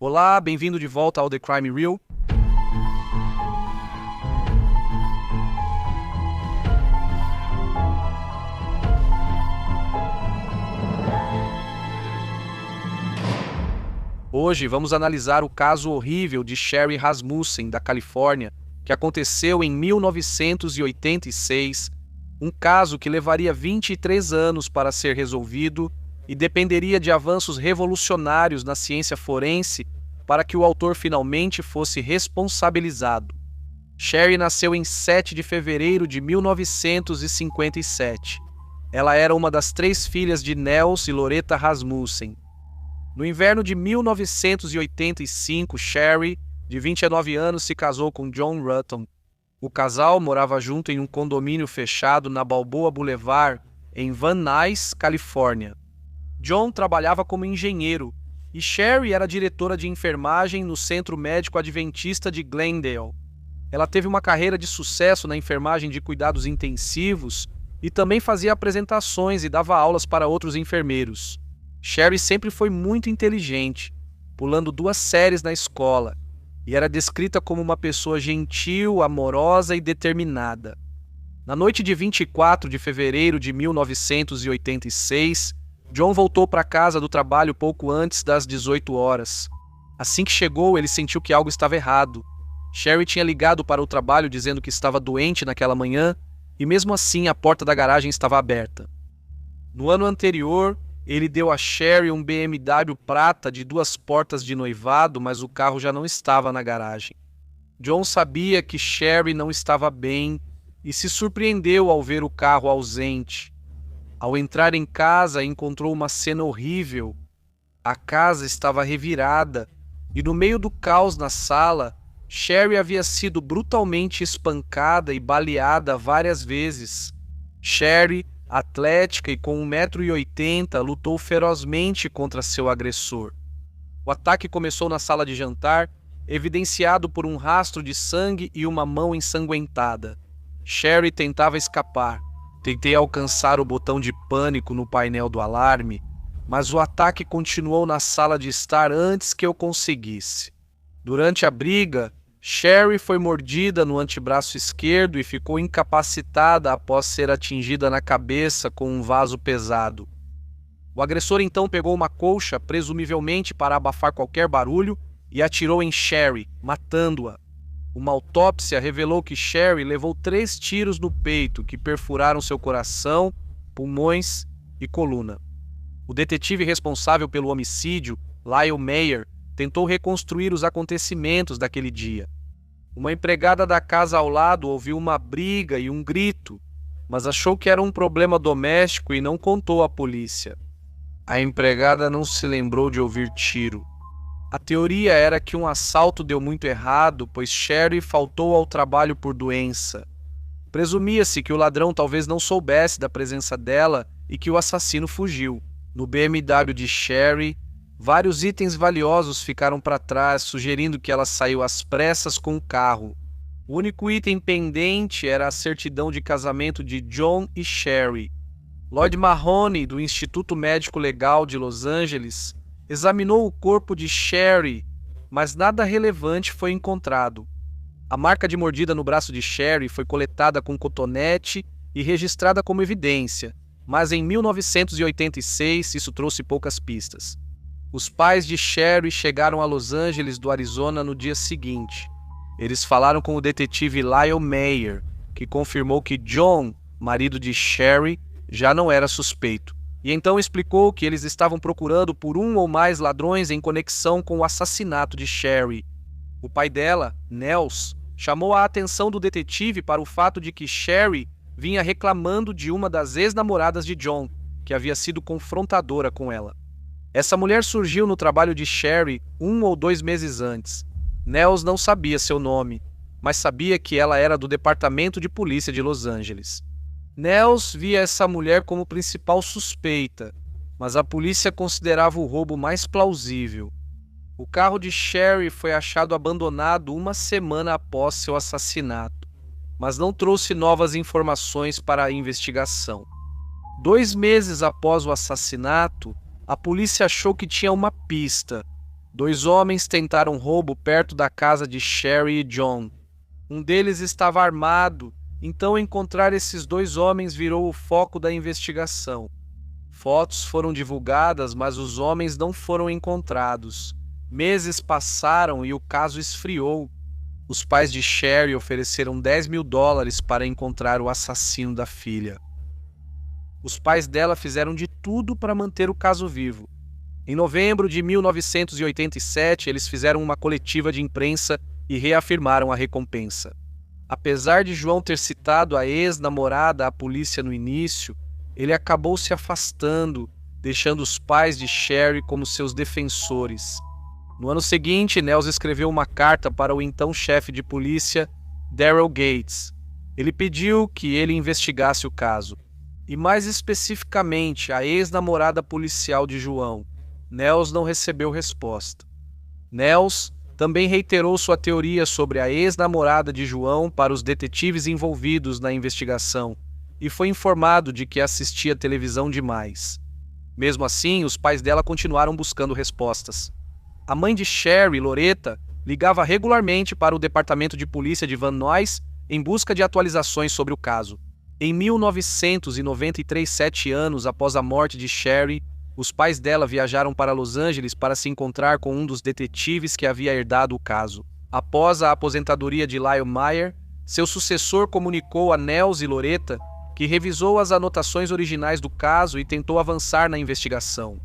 Olá, bem-vindo de volta ao The Crime Reel. Hoje vamos analisar o caso horrível de Sherry Rasmussen, da Califórnia, que aconteceu em 1986, um caso que levaria 23 anos para ser resolvido e dependeria de avanços revolucionários na ciência forense para que o autor finalmente fosse responsabilizado. Sherry nasceu em 7 de fevereiro de 1957. Ela era uma das 3 filhas de Nels e Loretta Rasmussen. No inverno de 1985, Sherry, de 29 anos, se casou com John Rutten. O casal morava junto em um condomínio fechado na Balboa Boulevard, em Van Nuys, Califórnia. John trabalhava como engenheiro e Sherry era diretora de enfermagem no Centro Médico Adventista de Glendale. Ela teve uma carreira de sucesso na enfermagem de cuidados intensivos e também fazia apresentações e dava aulas para outros enfermeiros. Sherry sempre foi muito inteligente, pulando 2 séries na escola, e era descrita como uma pessoa gentil, amorosa e determinada. Na noite de 24 de fevereiro de 1986, John voltou para casa do trabalho pouco antes das 18 horas. Assim que chegou, ele sentiu que algo estava errado. Sherry tinha ligado para o trabalho dizendo que estava doente naquela manhã, e mesmo assim a porta da garagem estava aberta. No ano anterior, ele deu a Sherry um BMW prata de 2 portas de noivado, mas o carro já não estava na garagem. John sabia que Sherry não estava bem e se surpreendeu ao ver o carro ausente. Ao entrar em casa, encontrou uma cena horrível. A casa estava revirada e no meio do caos na sala, Sherry havia sido brutalmente espancada e baleada várias vezes. Sherry, atlética e com 1,80 m, lutou ferozmente contra seu agressor. O ataque começou na sala de jantar, evidenciado por um rastro de sangue e uma mão ensanguentada. Sherry tentava escapar. Tentei alcançar o botão de pânico no painel do alarme, mas o ataque continuou na sala de estar antes que eu conseguisse. Durante a briga, Sherry foi mordida no antebraço esquerdo e ficou incapacitada após ser atingida na cabeça com um vaso pesado. O agressor então pegou uma colcha, presumivelmente para abafar qualquer barulho, e atirou em Sherry, matando-a. Uma autópsia revelou que Sherry levou 3 tiros no peito que perfuraram seu coração, pulmões e coluna. O detetive responsável pelo homicídio, Lyle Mayer, tentou reconstruir os acontecimentos daquele dia. Uma empregada da casa ao lado ouviu uma briga e um grito, mas achou que era um problema doméstico e não contou à polícia. A empregada não se lembrou de ouvir tiro. A teoria era que um assalto deu muito errado, pois Sherry faltou ao trabalho por doença. Presumia-se que o ladrão talvez não soubesse da presença dela e que o assassino fugiu. No BMW de Sherry, vários itens valiosos ficaram para trás, sugerindo que ela saiu às pressas com o carro. O único item pendente era a certidão de casamento de John e Sherry. Lloyd Mahoney, do Instituto Médico Legal de Los Angeles, examinou o corpo de Sherry, mas nada relevante foi encontrado. A marca de mordida no braço de Sherry foi coletada com cotonete e registrada como evidência, mas em 1986 isso trouxe poucas pistas. Os pais de Sherry chegaram a Los Angeles do Arizona no dia seguinte. Eles falaram com o detetive Lyle Mayer, que confirmou que John, marido de Sherry, já não era suspeito. E então explicou que eles estavam procurando por um ou mais ladrões em conexão com o assassinato de Sherry. O pai dela, Nels, chamou a atenção do detetive para o fato de que Sherry vinha reclamando de uma das ex-namoradas de John, que havia sido confrontadora com ela. Essa mulher surgiu no trabalho de Sherry 1 ou 2 meses antes. Nels não sabia seu nome, mas sabia que ela era do Departamento de Polícia de Los Angeles. Nels via essa mulher como principal suspeita, mas a polícia considerava o roubo mais plausível. O carro de Sherry foi achado abandonado 1 semana após seu assassinato, mas não trouxe novas informações para a investigação. 2 meses após o assassinato, a polícia achou que tinha uma pista. 2 homens tentaram roubo perto da casa de Sherry e John. Um deles estava armado, então encontrar esses 2 homens virou o foco da investigação. Fotos foram divulgadas, mas os homens não foram encontrados. Meses passaram e o caso esfriou. Os pais de Sherry ofereceram $10.000 para encontrar o assassino da filha. Os pais dela fizeram de tudo para manter o caso vivo. Em novembro de 1987, eles fizeram uma coletiva de imprensa e reafirmaram a recompensa. Apesar de João ter citado a ex-namorada à polícia no início, ele acabou se afastando, deixando os pais de Sherry como seus defensores. No ano seguinte, Nels escreveu uma carta para o então chefe de polícia, Daryl Gates. Ele pediu que ele investigasse o caso, e mais especificamente a ex-namorada policial de João. Nels não recebeu resposta. Nels também reiterou sua teoria sobre a ex-namorada de João para os detetives envolvidos na investigação e foi informado de que assistia televisão demais. Mesmo assim, os pais dela continuaram buscando respostas. A mãe de Sherry, Loretta, ligava regularmente para o departamento de polícia de Van Nuys em busca de atualizações sobre o caso. Em 1993, 7 anos após a morte de Sherry, os pais dela viajaram para Los Angeles para se encontrar com um dos detetives que havia herdado o caso. Após a aposentadoria de Lyle Meyer, seu sucessor comunicou a Nels e Loretta que revisou as anotações originais do caso e tentou avançar na investigação.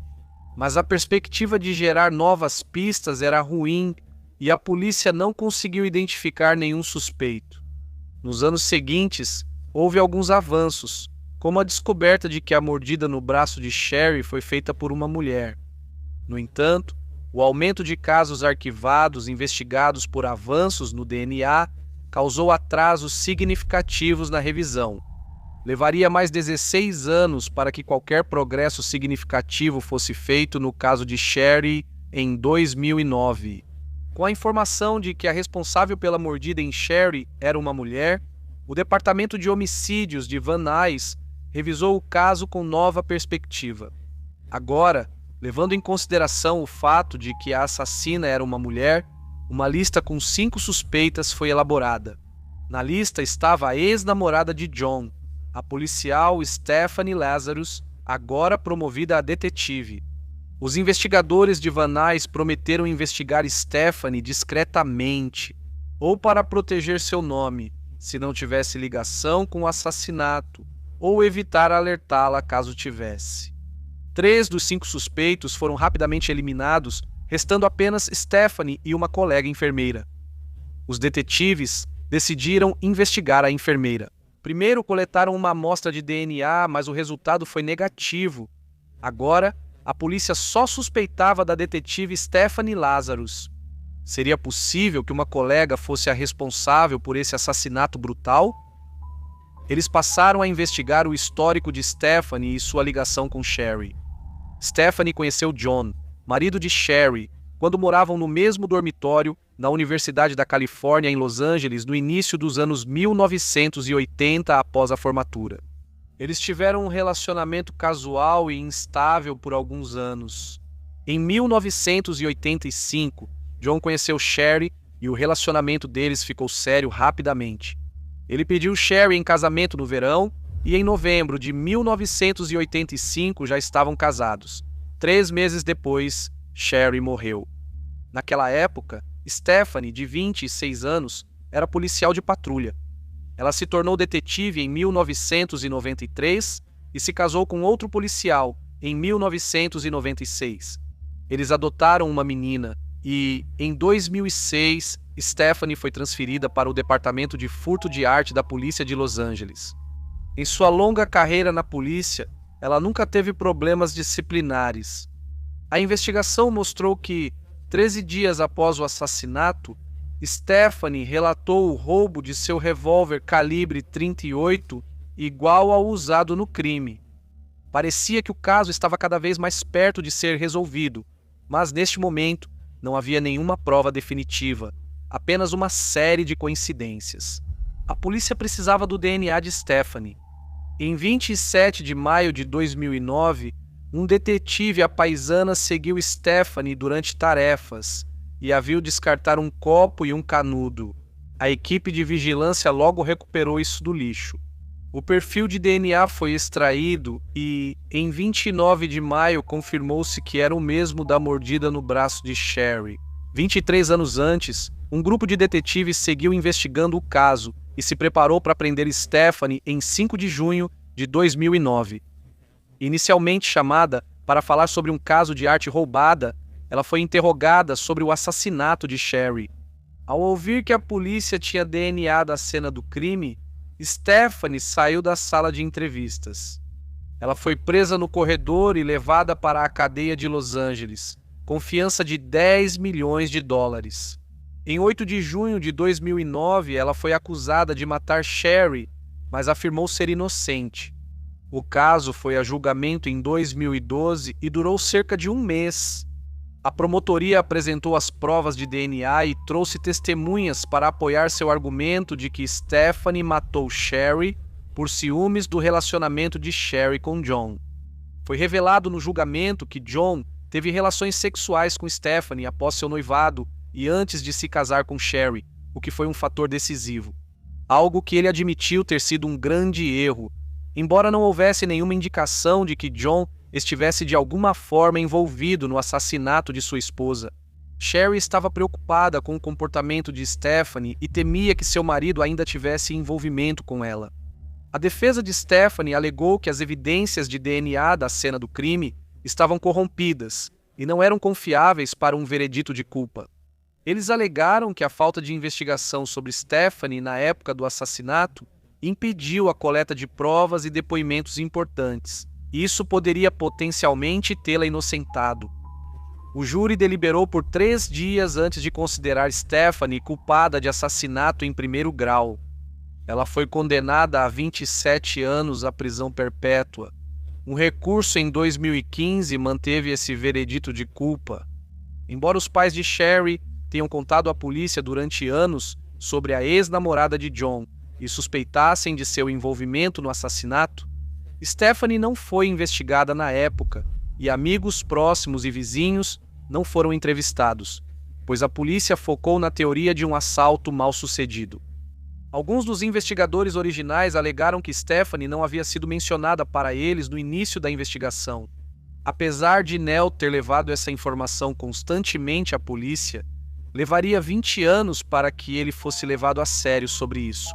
Mas a perspectiva de gerar novas pistas era ruim e a polícia não conseguiu identificar nenhum suspeito. Nos anos seguintes, houve alguns avanços, como a descoberta de que a mordida no braço de Sherry foi feita por uma mulher. No entanto, o aumento de casos arquivados investigados por avanços no DNA causou atrasos significativos na revisão. Levaria mais 16 anos para que qualquer progresso significativo fosse feito no caso de Sherry em 2009. Com a informação de que a responsável pela mordida em Sherry era uma mulher, o Departamento de Homicídios de Van Nuys revisou o caso com nova perspectiva. Agora, levando em consideração o fato de que a assassina era uma mulher, uma lista com 5 suspeitas foi elaborada. Na lista estava a ex-namorada de John, a policial Stephanie Lazarus, agora promovida a detetive. Os investigadores de Van Nuys prometeram investigar Stephanie discretamente, ou para proteger seu nome, se não tivesse ligação com o assassinato, ou evitar alertá-la caso tivesse. 3 dos 5 suspeitos foram rapidamente eliminados, restando apenas Stephanie e uma colega enfermeira. Os detetives decidiram investigar a enfermeira. Primeiro coletaram uma amostra de DNA, mas o resultado foi negativo. Agora, a polícia só suspeitava da detetive Stephanie Lazarus. Seria possível que uma colega fosse a responsável por esse assassinato brutal? Eles passaram a investigar o histórico de Stephanie e sua ligação com Sherry. Stephanie conheceu John, marido de Sherry, quando moravam no mesmo dormitório na Universidade da Califórnia em Los Angeles no início dos anos 1980 após a formatura. Eles tiveram um relacionamento casual e instável por alguns anos. Em 1985, John conheceu Sherry e o relacionamento deles ficou sério rapidamente. Ele pediu Sherry em casamento no verão e em novembro de 1985 já estavam casados. 3 meses depois, Sherry morreu. Naquela época, Stephanie, de 26 anos, era policial de patrulha. Ela se tornou detetive em 1993 e se casou com outro policial em 1996. Eles adotaram uma menina e, em 2006, Stephanie foi transferida para o Departamento de Furto de Arte da Polícia de Los Angeles. Em sua longa carreira na polícia, ela nunca teve problemas disciplinares. A investigação mostrou que, 13 dias após o assassinato, Stephanie relatou o roubo de seu revólver calibre .38 igual ao usado no crime. Parecia que o caso estava cada vez mais perto de ser resolvido, mas neste momento não havia nenhuma prova definitiva, apenas uma série de coincidências. A polícia precisava do DNA de Stephanie. Em 27 de maio de 2009, um detetive à paisana seguiu Stephanie durante tarefas e a viu descartar um copo e um canudo. A equipe de vigilância logo recuperou isso do lixo. O perfil de DNA foi extraído e, em 29 de maio, confirmou-se que era o mesmo da mordida no braço de Sherry. 23 anos antes, um grupo de detetives seguiu investigando o caso e se preparou para prender Stephanie em 5 de junho de 2009. Inicialmente chamada para falar sobre um caso de arte roubada, ela foi interrogada sobre o assassinato de Sherry. Ao ouvir que a polícia tinha DNA da cena do crime, Stephanie saiu da sala de entrevistas. Ela foi presa no corredor e levada para a cadeia de Los Angeles, com fiança de $10 milhões. Em 8 de junho de 2009, ela foi acusada de matar Sherry, mas afirmou ser inocente. O caso foi a julgamento em 2012 e durou cerca de um mês. A promotoria apresentou as provas de DNA e trouxe testemunhas para apoiar seu argumento de que Stephanie matou Sherry por ciúmes do relacionamento de Sherry com John. Foi revelado no julgamento que John teve relações sexuais com Stephanie após seu noivado e antes de se casar com Sherry, o que foi um fator decisivo. Algo que ele admitiu ter sido um grande erro, embora não houvesse nenhuma indicação de que John estivesse de alguma forma envolvido no assassinato de sua esposa. Sherry estava preocupada com o comportamento de Stephanie e temia que seu marido ainda tivesse envolvimento com ela. A defesa de Stephanie alegou que as evidências de DNA da cena do crime estavam corrompidas e não eram confiáveis para um veredito de culpa. Eles alegaram que a falta de investigação sobre Stephanie na época do assassinato impediu a coleta de provas e depoimentos importantes. Isso poderia potencialmente tê-la inocentado. O júri deliberou por 3 dias antes de considerar Stephanie culpada de assassinato em primeiro grau. Ela foi condenada a 27 anos à prisão perpétua. Um recurso em 2015 manteve esse veredito de culpa. Embora os pais de Sherry tenham contado à polícia durante anos sobre a ex-namorada de John e suspeitassem de seu envolvimento no assassinato, Stephanie não foi investigada na época e amigos próximos e vizinhos não foram entrevistados, pois a polícia focou na teoria de um assalto mal-sucedido. Alguns dos investigadores originais alegaram que Stephanie não havia sido mencionada para eles no início da investigação. Apesar de Nell ter levado essa informação constantemente à polícia, levaria 20 anos para que ele fosse levado a sério sobre isso.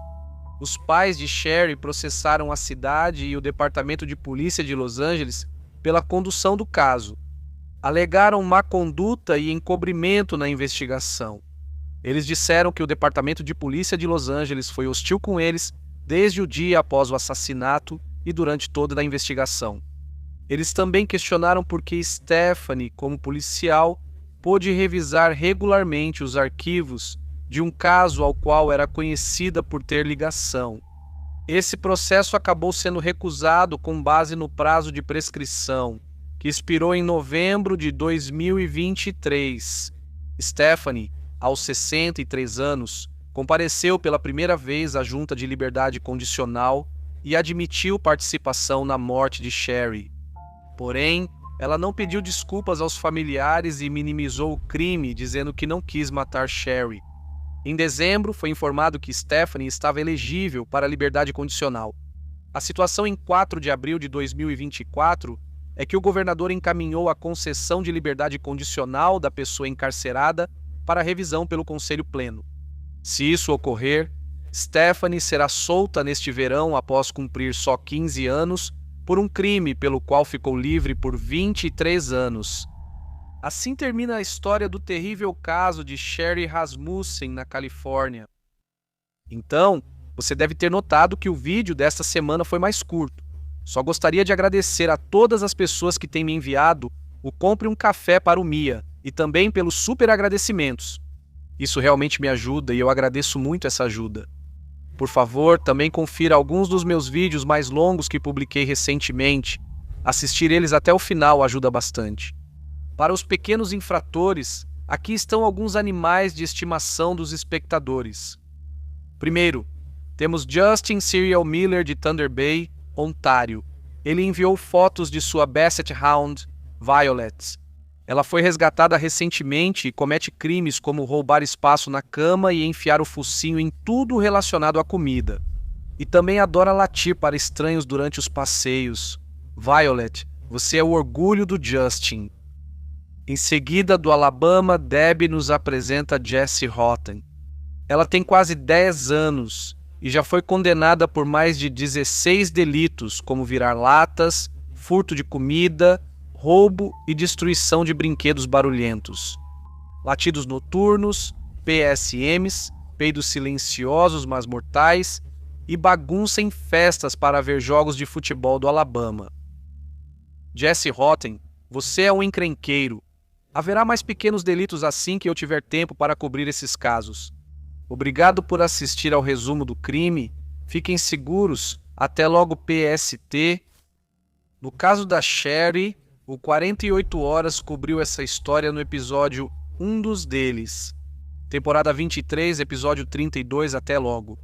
Os pais de Sherry processaram a cidade e o Departamento de Polícia de Los Angeles pela condução do caso. Alegaram má conduta e encobrimento na investigação. Eles disseram que o Departamento de Polícia de Los Angeles foi hostil com eles desde o dia após o assassinato e durante toda a investigação. Eles também questionaram por que Stephanie, como policial, pôde revisar regularmente os arquivos de um caso ao qual era conhecida por ter ligação. Esse processo acabou sendo recusado com base no prazo de prescrição, que expirou em novembro de 2023. Stephanie, aos 63 anos, compareceu pela primeira vez à Junta de Liberdade Condicional e admitiu participação na morte de Sherry. Porém, ela não pediu desculpas aos familiares e minimizou o crime, dizendo que não quis matar Sherry. Em dezembro, foi informado que Stephanie estava elegível para a liberdade condicional. A situação em 4 de abril de 2024 é que o governador encaminhou a concessão de liberdade condicional da pessoa encarcerada para revisão pelo Conselho Pleno. Se isso ocorrer, Stephanie será solta neste verão após cumprir só 15 anos por um crime pelo qual ficou livre por 23 anos. Assim termina a história do terrível caso de Sherry Rasmussen, na Califórnia. Então, você deve ter notado que o vídeo desta semana foi mais curto. Só gostaria de agradecer a todas as pessoas que têm me enviado o Compre um Café para o Mia e também pelos super agradecimentos. Isso realmente me ajuda e eu agradeço muito essa ajuda. Por favor, também confira alguns dos meus vídeos mais longos que publiquei recentemente. Assistir eles até o final ajuda bastante. Para os pequenos infratores, aqui estão alguns animais de estimação dos espectadores. Primeiro, temos Justin Serial Miller de Thunder Bay, Ontário. Ele enviou fotos de sua Basset Hound, Violet. Ela foi resgatada recentemente e comete crimes como roubar espaço na cama e enfiar o focinho em tudo relacionado à comida. E também adora latir para estranhos durante os passeios. Violet, você é o orgulho do Justin. Em seguida, do Alabama, Debbie nos apresenta Jessie Rotten. Ela tem quase 10 anos e já foi condenada por mais de 16 delitos, como virar latas, furto de comida, roubo e destruição de brinquedos barulhentos. Latidos noturnos, PSMs, peidos silenciosos mas mortais e bagunça em festas para ver jogos de futebol do Alabama. Jessie Rotten, você é um encrenqueiro. Haverá mais pequenos delitos assim que eu tiver tempo para cobrir esses casos. Obrigado por assistir ao resumo do crime. Fiquem seguros. Até logo, PST. No caso da Sherry, o 48 Horas cobriu essa história no episódio Um dos Deles. Temporada 23, episódio 32. Até logo.